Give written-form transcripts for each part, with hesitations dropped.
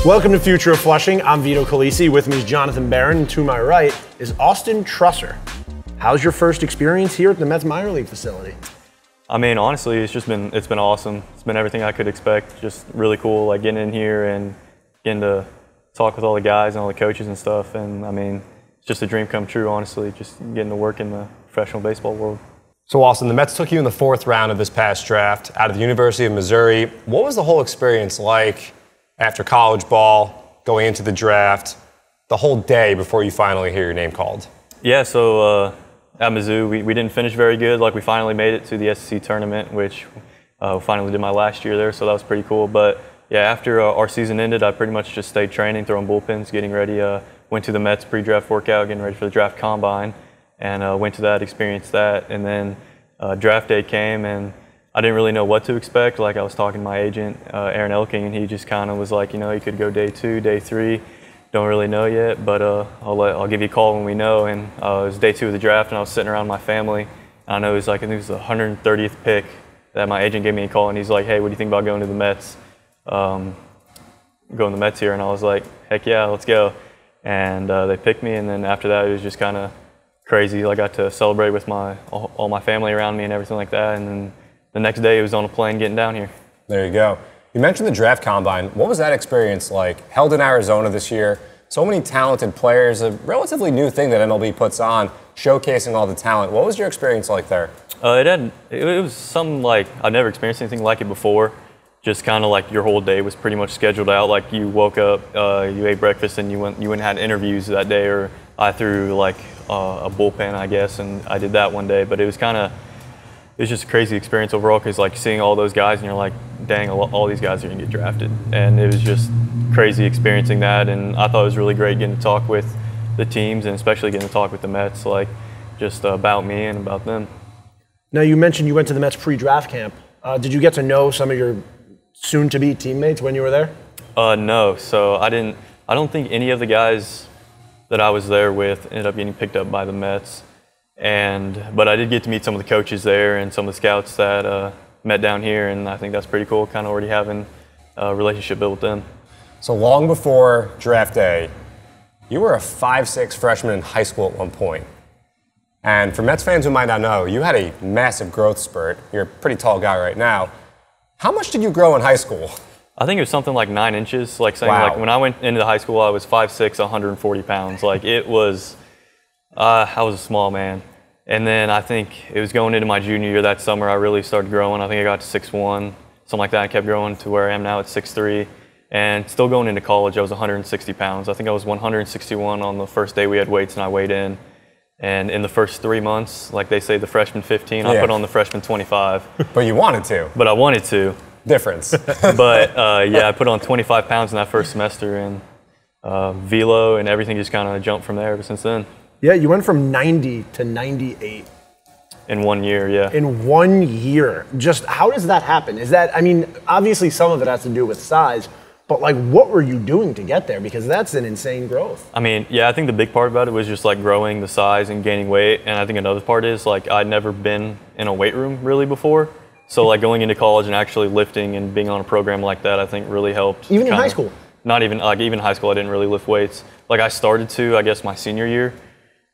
Welcome to Future of Flushing. I'm Vito Calisi. With me is Jonathan Barron. And to my right is Austin Troesser. How's your first experience here at the Mets minor league facility? I mean, honestly, it's been awesome. It's been everything I could expect. Just really cool, like getting in here and getting to talk with all the guys and all the coaches and stuff. And I mean, it's just a dream come true, honestly, just getting to work in the professional baseball world. So Austin, the Mets took you in the 4th round of this past draft out of the University of Missouri. What was the whole experience like after college ball, going into the draft, the whole day before you finally hear your name called? Yeah, so at Mizzou, we didn't finish very good. Like, we finally made it to the SEC tournament, which finally did my last year there, so that was pretty cool. But yeah, after our season ended, I pretty much just stayed training, throwing bullpens, getting ready. Went to the Mets pre-draft workout, getting ready for the draft combine, and went to that, experienced that. And then draft day came, and I didn't really know what to expect. Like, I was talking to my agent, Aaron Elking, and he just kind of was like, you know, you could go day 2, day 3. Don't really know yet, but I'll give you a call when we know. And it was day 2 of the draft, and I was sitting around my family. And I know it was like, I think it was the 130th pick that my agent gave me a call, and he's like, hey, what do you think about going to the Mets? Going to the Mets here, and I was like, heck yeah, let's go. And they picked me, and then after that, it was just kind of crazy. I got to celebrate with all my family around me and everything like that. And then the next day, it was on a plane getting down here. There you go. You mentioned the draft combine. What was that experience like? Held in Arizona this year. So many talented players, a relatively new thing that MLB puts on, showcasing all the talent. What was your experience like there? It was something like, I've never experienced anything like it before. Just kind of like your whole day was pretty much scheduled out. Like, you woke up, you ate breakfast, and you went and had interviews that day, or I threw like a bullpen, I guess, and I did that one day. But it was just a crazy experience overall, because like seeing all those guys and you're like, dang, all these guys are gonna get drafted. And it was just crazy experiencing that, and I thought it was really great getting to talk with the teams, and especially getting to talk with the Mets, like just about me and about them. Now, you mentioned you went to the Mets pre-draft camp. Did you get to know some of your soon-to-be teammates when you were there? No, so I don't think any of the guys that I was there with ended up getting picked up by the Mets. But I did get to meet some of the coaches there and some of the scouts that met down here, and I think that's pretty cool, kind of already having a relationship built with them. So long before draft day, you were a 5'6" freshman in high school at one point. And for Mets fans who might not know, you had a massive growth spurt. You're a pretty tall guy right now. How much did you grow in high school? I think it was something like 9 inches. Like, saying, wow. Like, when I went into the high school, I was 5'6", 140 pounds. Like, it was, I was a small man. And then I think it was going into my junior year that summer, I really started growing. I think I got to 6'1", something like that. I kept growing to where I am now at 6'3". And still going into college, I was 160 pounds. I think I was 161 on the first day we had weights and I weighed in. And in the first 3 months, like they say, the freshman 15, I put on the freshman 25. But you wanted to. But I wanted to. Difference. But yeah, I put on 25 pounds in that first semester, and velo and everything just kind of jumped from there ever since then. Yeah, you went from 90 to 98. In 1 year, yeah. In 1 year. Just how does that happen? Is that, I mean, obviously some of it has to do with size, but like, what were you doing to get there? Because that's an insane growth. I mean, yeah, I think the big part about it was just like growing the size and gaining weight. And I think another part is like, I'd never been in a weight room really before. So like going into college and actually lifting and being on a program like that, I think really helped. Even in high school? Not even, like even high school, I didn't really lift weights. Like, I started to, I guess, my senior year.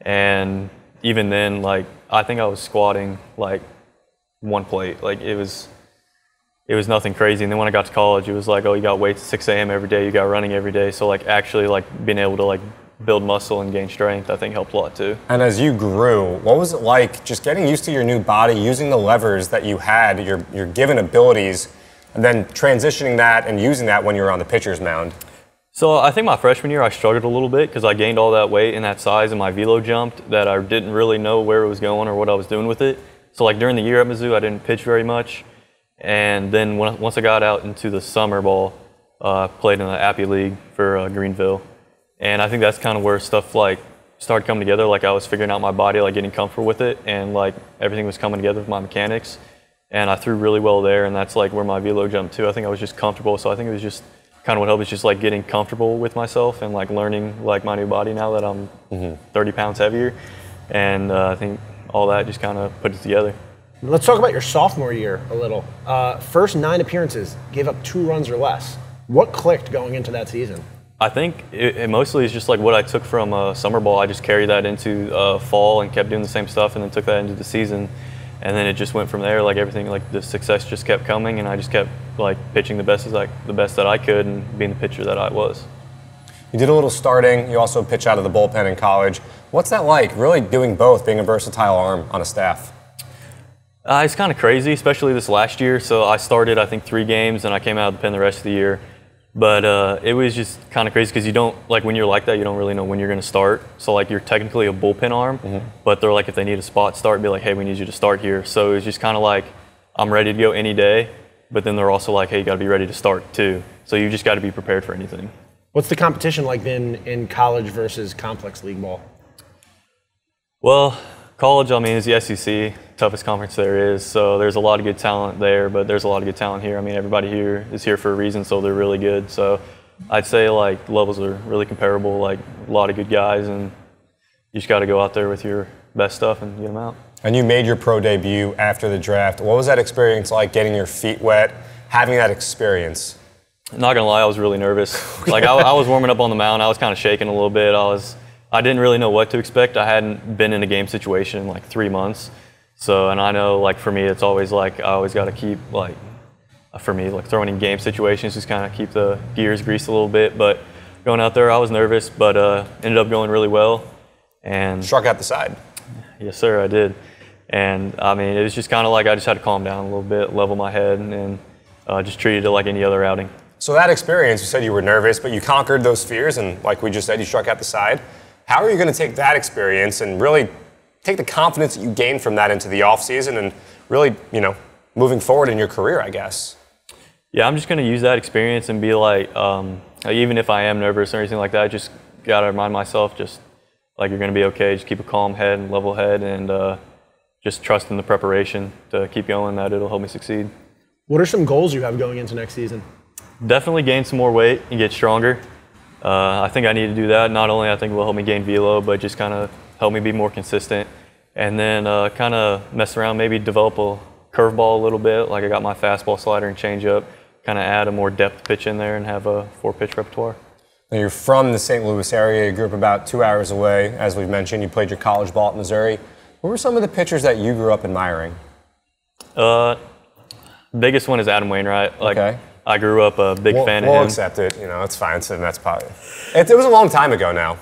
And even then, like, I think I was squatting like 1 plate. Like, it was nothing crazy. And then when I got to college, it was like, oh, you got weights at 6 a.m. every day, you got running every day. So like, actually like being able to like build muscle and gain strength, I think helped a lot too. And as you grew, what was it like just getting used to your new body, using the levers that you had, your given abilities, and then transitioning that and using that when you were on the pitcher's mound? So I think my freshman year I struggled a little bit because I gained all that weight and that size, and my velo jumped that I didn't really know where it was going or what I was doing with it. So like during the year at Mizzou, I didn't pitch very much. And then once I got out into the summer ball, I played in the Appy League for Greenville. And I think that's kind of where stuff like started coming together. Like, I was figuring out my body, like getting comfortable with it, and like everything was coming together with my mechanics. And I threw really well there, and that's like where my velo jumped to. I think I was just comfortable. So I think it was just kind of what helped is just like getting comfortable with myself and like learning like my new body now that I'm 30 pounds heavier. And I think all that just kind of put it together. Let's talk about your sophomore year a little. First 9 appearances, gave up 2 runs or less. What clicked going into that season? I think it mostly is just like what I took from summer ball. I just carried that into fall and kept doing the same stuff, and then took that into the season. And then it just went from there. Like everything, like the success just kept coming, and I just kept like pitching the best that I could, and being the pitcher that I was. You did a little starting. You also pitch out of the bullpen in college. What's that like, really doing both, being a versatile arm on a staff? It's kind of crazy, especially this last year. So I started, I think, 3 games, and I came out of the pen the rest of the year. But it was just kind of crazy because you don't, like when you're like that, you don't really know when you're going to start. So like you're technically a bullpen arm, but they're like, if they need a spot start, be like, hey, we need you to start here. So it's just kind of like, I'm ready to go any day, but then they're also like, hey, you got to be ready to start too. So you just got to be prepared for anything. What's the competition like then in college versus complex league ball? Well, college, I mean, is the SEC, toughest conference there is. So there's a lot of good talent there, but there's a lot of good talent here. I mean, everybody here is here for a reason, so they're really good. So I'd say like levels are really comparable, like a lot of good guys, and you just got to go out there with your best stuff and get them out. And you made your pro debut after the draft. What was that experience like, getting your feet wet, having that experience? Not gonna lie, I was really nervous. Like I was warming up on the mound, I was kind of shaking a little bit. I didn't really know what to expect. I hadn't been in a game situation in like 3 months. So, and I know like for me, it's always like, I always got to keep like, for me, like throwing in game situations, just kind of keep the gears greased a little bit. But going out there, I was nervous, but ended up going really well. And struck out the side. Yes, sir, I did. And I mean, it was just kind of like, I just had to calm down a little bit, level my head, and just treated it like any other outing. So that experience, you said you were nervous, but you conquered those fears, and like we just said, you struck out the side. How are you going to take that experience and really take the confidence that you gained from that into the offseason and really, you know, moving forward in your career, I guess? Yeah, I'm just going to use that experience and be like, even if I am nervous or anything like that, just got to remind myself just like you're going to be okay. Just keep a calm head and level head, and just trust in the preparation to keep going, that it'll help me succeed. What are some goals you have going into next season? Definitely gain some more weight and get stronger. I think I need to do that. Not only I think it will help me gain velo, but just kind of help me be more consistent. And then kind of mess around, maybe develop a curveball a little bit. Like I got my fastball, slider, and changeup. Kind of add a more depth pitch in there and have a 4-pitch repertoire. Now you're from the St. Louis area. You grew up about 2 hours away, as we've mentioned. You played your college ball at Missouri. What were some of the pitchers that you grew up admiring? Biggest one is Adam Wainwright. Like, okay. I grew up a big fan of him. We'll accept it. You know, it's fine. So that's probably. It was a long time ago now.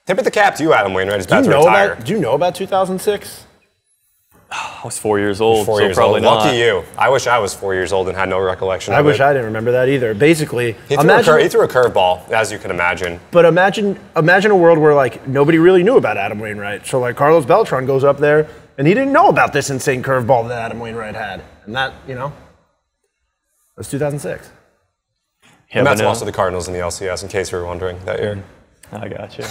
Tip of the cap to you, Adam Wainwright. He's about to retire. Do you know about 2006? I was 4 years old, so probably old. not. Lucky you. I wish I was 4 years old and had no recollection of it. I wish I didn't remember that either. Basically, he threw a curveball, as you can imagine. But imagine a world where like nobody really knew about Adam Wainwright. So like Carlos Beltran goes up there and he didn't know about this insane curveball that Adam Wainwright had, and that, you know, was 2006. And that's lost to the Cardinals in the LCS, in case you were wondering that year. I got you.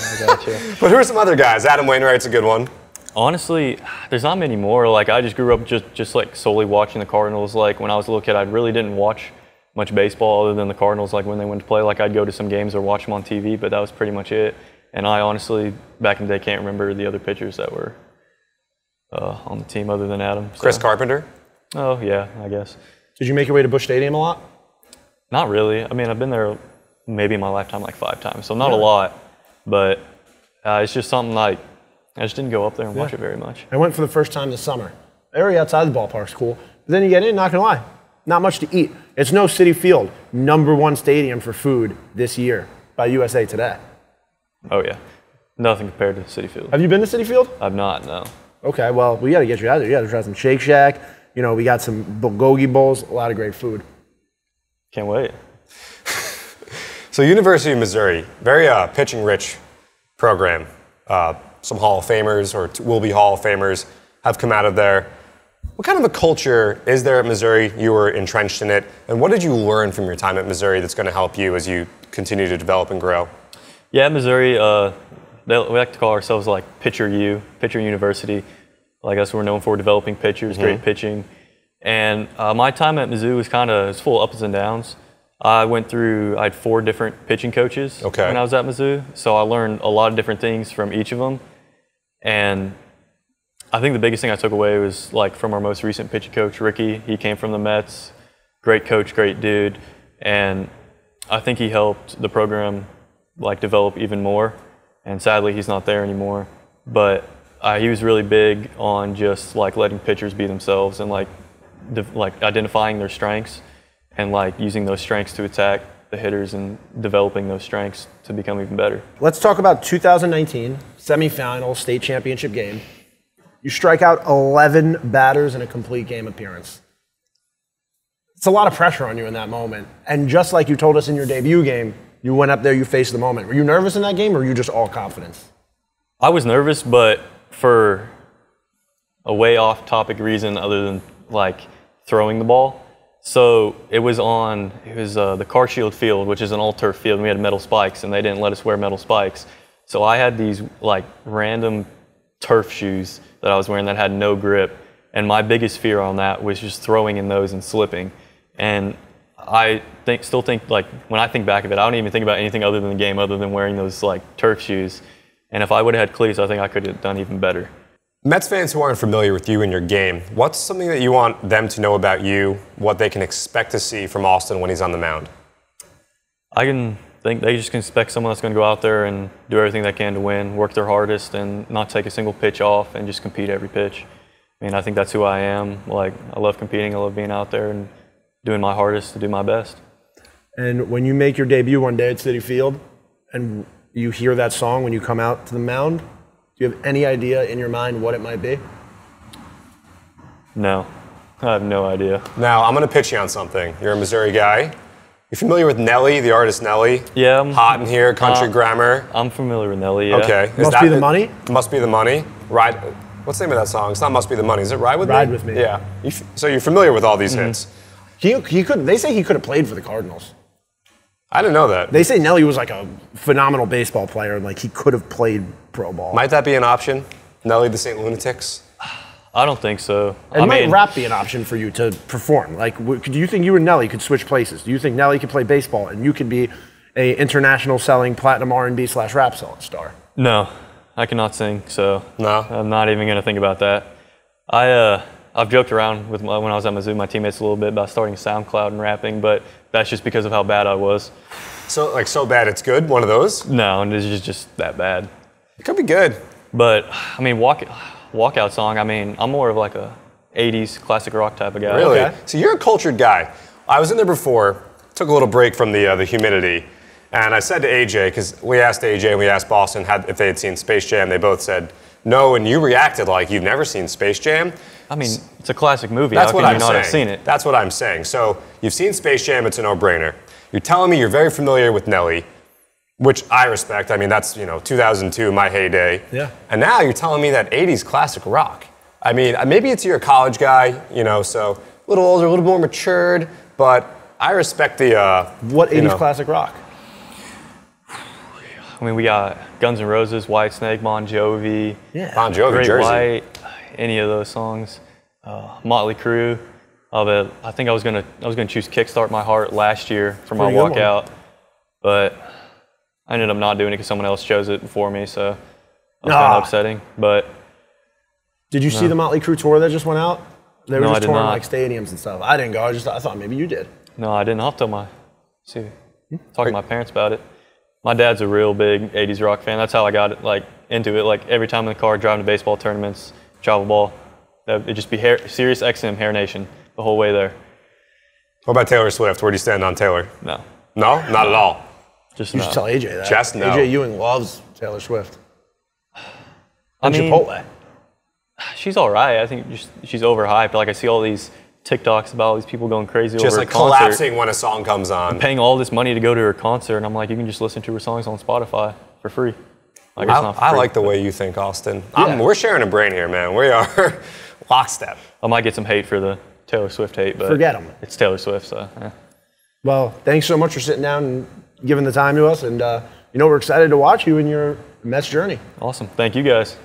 But who are some other guys? Adam Wainwright's a good one. Honestly, there's not many more. Like I just grew up just like solely watching the Cardinals. Like when I was a little kid, I really didn't watch much baseball other than the Cardinals. Like when they went to play, like I'd go to some games or watch them on TV, but that was pretty much it. And I honestly, back in the day, can't remember the other pitchers that were on the team other than Adam. So. Chris Carpenter? Oh yeah, I guess. Did you make your way to Busch Stadium a lot? Not really. I mean, I've been there maybe in my lifetime like 5 times, so not a lot. But it's just something like, I just didn't go up there and watch it very much. I went for the first time this summer. The area outside the ballpark's cool. But then you get in, not gonna lie, not much to eat. It's no Citi Field, #1 stadium for food this year by USA Today. Oh yeah, nothing compared to Citi Field. Have you been to Citi Field? I've not, no. Okay, well, we gotta get you out there. You gotta try some Shake Shack. You know, we got some bulgogi bowls, a lot of great food. Can't wait. So University of Missouri, very pitching-rich program. Some Hall of Famers, or will be Hall of Famers, have come out of there. What kind of a culture is there at Missouri? You were entrenched in it. And what did you learn from your time at Missouri that's going to help you as you continue to develop and grow? Yeah, at Missouri, we like to call ourselves like Pitcher University. Like us, we're known for developing pitchers, great pitching. And my time at Mizzou was full of ups and downs. I had 4 different pitching coaches when I was at Mizzou, so I learned a lot of different things from each of them. And I think the biggest thing I took away was like from our most recent pitching coach, Ricky. He came from the Mets, great coach, great dude. And I think he helped the program like develop even more. And sadly, he's not there anymore. But he was really big on just like letting pitchers be themselves and like identifying their strengths and like using those strengths to attack the hitters and developing those strengths to become even better. Let's talk about 2019 semifinal state championship game. You strike out 11 batters in a complete game appearance. It's a lot of pressure on you in that moment. And just like you told us in your debut game, you went up there, you faced the moment. Were you nervous in that game, or were you just all confidence? I was nervous, but for a way off topic reason other than like throwing the ball. So it was the CarShield field, which is an all-turf field, and we had metal spikes, and they didn't let us wear metal spikes. So I had these like random turf shoes that I was wearing that had no grip, and my biggest fear on that was just throwing in those and slipping. And I still think like when I think back of it, I don't even think about anything other than the game, other than wearing those like turf shoes. And if I would have had cleats, I think I could have done even better. Mets fans who aren't familiar with you and your game, what's something that you want them to know about you, what they can expect to see from Austin when he's on the mound? I can think they just can expect someone that's going to go out there and do everything they can to win, work their hardest, and not take a single pitch off, and just compete every pitch. I mean, I think that's who I am. Like, I love competing. I love being out there and doing my hardest to do my best. And when you make your debut one day at Citi Field, and you hear that song when you come out to the mound, do you have any idea in your mind what it might be? No, I have no idea. Now, I'm going to pitch you on something. You're a Missouri guy. You familiar with Nelly, the artist Nelly? Yeah. Hot in Here, Country Grammar. I'm familiar with Nelly, yeah. Okay. Must Be the Money? Must Be the Money. Ride. What's the name of that song? It's not Must Be the Money. Is it Ride With Me? Ride With Me. Yeah. So you're familiar with all these hits. He could. They say he could have played for the Cardinals. I didn't know that. They say Nelly was like a phenomenal baseball player, and like he could have played pro ball. Might that be an option? Nelly the St. Lunatics? I don't think so. Might rap be an option for you to perform? Like, do you think you and Nelly could switch places? Do you think Nelly could play baseball and you could be a international selling platinum R&B/rap star? No, I cannot sing, so No? I'm not even going to think about that. I've joked around with when I was at Mizzou, my teammates a little bit about starting SoundCloud and rapping, but that's just because of how bad I was. So, so bad it's good? One of those? No, and it's just that bad. It could be good. But, I mean, walkout song, I mean, I'm more of like a 80s classic rock type of guy. Really? Okay. So you're a cultured guy. I was in there before, took a little break from the humidity, and I said to AJ, because we asked AJ and we asked Boston if they had seen Space Jam, they both said no, and you reacted like you've never seen Space Jam. I mean, it's a classic movie. That's How what can I'm you not saying. have seen it? That's what I'm saying. So you've seen Space Jam, it's a no-brainer. You're telling me you're very familiar with Nelly, which I respect. I mean, that's, 2002, my heyday. Yeah. And now you're telling me that 80s classic rock. I mean, maybe it's you're a college guy, so a little older, a little more matured, but I respect the, What 80s classic rock? I mean, we got Guns N' Roses, Whitesnake, Bon Jovi, Yeah. Bon Jovi, Great Jersey. White, any of those songs. Motley Crue. I think I was gonna choose "Kickstart My Heart" last year for my Pretty good one. walkout, but I ended up not doing it because someone else chose it before me, so that was kind of upsetting. But Did you see the Motley Crue tour that just went out? They were No, I just did touring not. like stadiums and stuff. I didn't go. I thought maybe you did. no, I didn't. I'll tell talk to my parents about it. My dad's a real big 80s rock fan. That's how I got into it. Like every time in the car, driving to baseball tournaments, travel ball, it'd just be Sirius XM, Hair Nation, the whole way there. What about Taylor Swift? Where do you stand on Taylor? No, No? Not at all. just You not. should tell AJ that. Just no. AJ Ewing loves Taylor Swift. I And mean, Chipotle. she's all right. I think she's overhyped. Like I see all these TikToks about all these people going crazy Just over like a concert, collapsing when a song comes on. paying all this money to go to her concert, and I'm like, you can just listen to her songs on Spotify for free. Like, it's not for I free. like the way you think, Austin. Yeah. We're sharing a brain here, man. We are lockstep. I might get some hate for the Taylor Swift hate, but Forget 'em. It's Taylor Swift, so. Well, thanks so much for sitting down and giving the time to us. And, we're excited to watch you in your Mets journey. Awesome. Thank you guys.